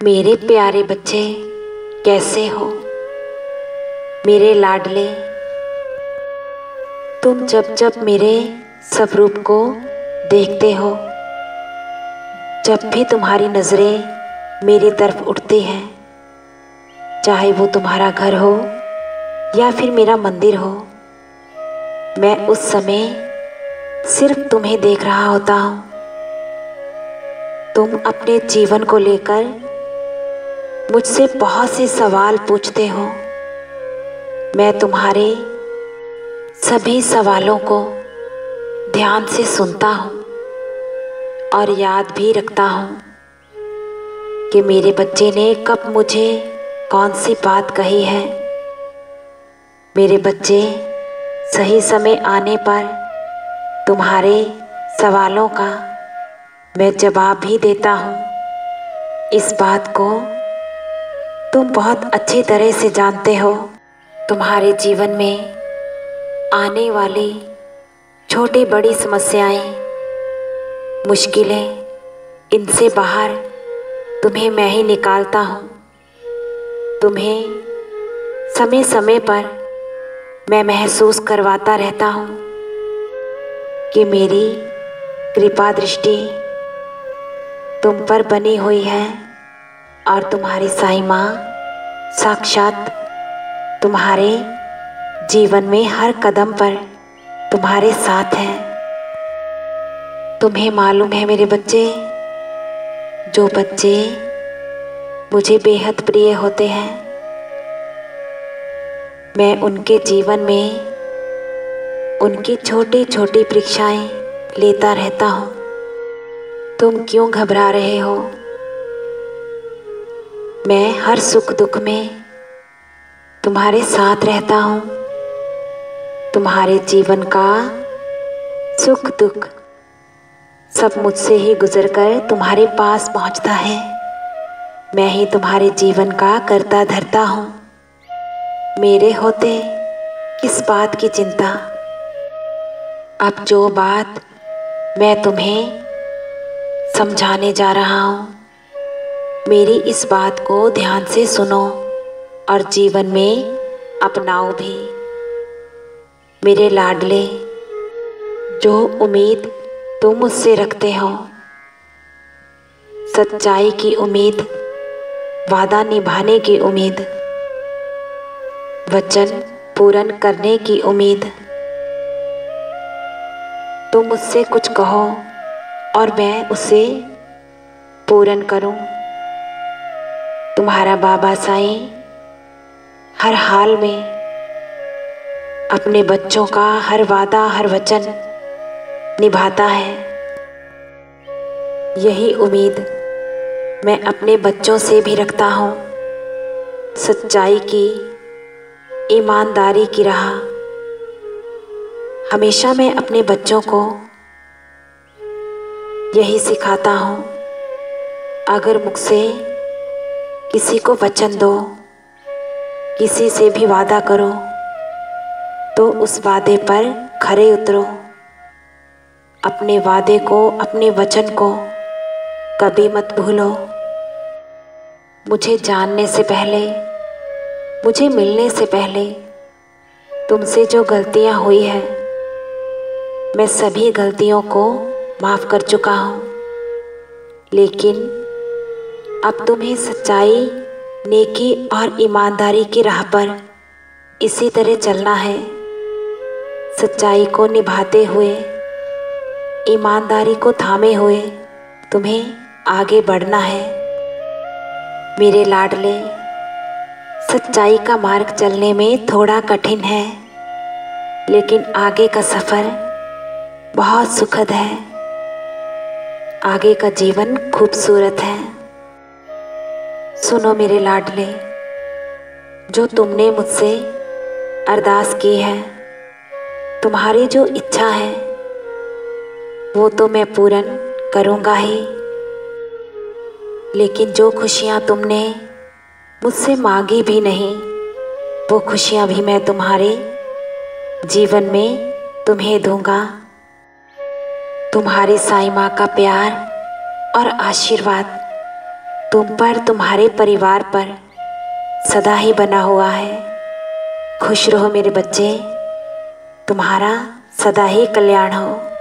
मेरे प्यारे बच्चे कैसे हो? मेरे लाडले, तुम जब जब मेरे स्वरूप को देखते हो, जब भी तुम्हारी नज़रें मेरी तरफ उठती हैं, चाहे वो तुम्हारा घर हो या फिर मेरा मंदिर हो, मैं उस समय सिर्फ तुम्हें देख रहा होता हूँ। तुम अपने जीवन को लेकर मुझसे बहुत से सवाल पूछते हो। मैं तुम्हारे सभी सवालों को ध्यान से सुनता हूँ और याद भी रखता हूँ कि मेरे बच्चे ने कब मुझे कौन सी बात कही है। मेरे बच्चे, सही समय आने पर तुम्हारे सवालों का मैं जवाब भी देता हूँ। इस बात को तुम बहुत अच्छी तरह से जानते हो। तुम्हारे जीवन में आने वाली छोटी बड़ी समस्याएं, मुश्किलें, इनसे बाहर तुम्हें मैं ही निकालता हूँ। तुम्हें समय समय पर मैं महसूस करवाता रहता हूँ कि मेरी कृपा दृष्टि तुम पर बनी हुई है और तुम्हारी साईं माँ साक्षात तुम्हारे जीवन में हर कदम पर तुम्हारे साथ है। तुम्हें मालूम है मेरे बच्चे, जो बच्चे मुझे बेहद प्रिय होते हैं, मैं उनके जीवन में उनकी छोटी छोटी परीक्षाएं लेता रहता हूँ। तुम क्यों घबरा रहे हो? मैं हर सुख दुख में तुम्हारे साथ रहता हूँ। तुम्हारे जीवन का सुख दुख सब मुझसे ही गुजरकर तुम्हारे पास पहुँचता है। मैं ही तुम्हारे जीवन का करता धरता हूँ। मेरे होते किस बात की चिंता। अब जो बात मैं तुम्हें समझाने जा रहा हूँ, मेरी इस बात को ध्यान से सुनो और जीवन में अपनाओ भी। मेरे लाडले, जो उम्मीद तुम मुझसे रखते हो, सच्चाई की उम्मीद, वादा निभाने की उम्मीद, वचन पूर्ण करने की उम्मीद, तुम मुझसे कुछ कहो और मैं उसे पूर्ण करूं। तुम्हारा बाबा साईं हर हाल में अपने बच्चों का हर वादा हर वचन निभाता है। यही उम्मीद मैं अपने बच्चों से भी रखता हूँ। सच्चाई की, ईमानदारी की राह हमेशा मैं अपने बच्चों को यही सिखाता हूँ। अगर मुझसे किसी को वचन दो, किसी से भी वादा करो, तो उस वादे पर खरे उतरो। अपने वादे को, अपने वचन को कभी मत भूलो। मुझे जानने से पहले, मुझे मिलने से पहले तुमसे जो गलतियां हुई है, मैं सभी गलतियों को माफ़ कर चुका हूँ। लेकिन अब तुम्हें सच्चाई, नेकी और ईमानदारी की राह पर इसी तरह चलना है। सच्चाई को निभाते हुए, ईमानदारी को थामे हुए तुम्हें आगे बढ़ना है। मेरे लाडले, सच्चाई का मार्ग चलने में थोड़ा कठिन है, लेकिन आगे का सफ़र बहुत सुखद है। आगे का जीवन खूबसूरत है। सुनो मेरे लाडले, जो तुमने मुझसे अरदास की है, तुम्हारी जो इच्छा है वो तो मैं पूर्ण करूँगा ही। लेकिन जो खुशियाँ तुमने मुझसे मांगी भी नहीं, वो खुशियाँ भी मैं तुम्हारे जीवन में तुम्हें दूँगा। तुम्हारी साईं माँ का प्यार और आशीर्वाद तुम पर, तुम्हारे परिवार पर सदा ही बना हुआ है। खुश रहो मेरे बच्चे, तुम्हारा सदा ही कल्याण हो।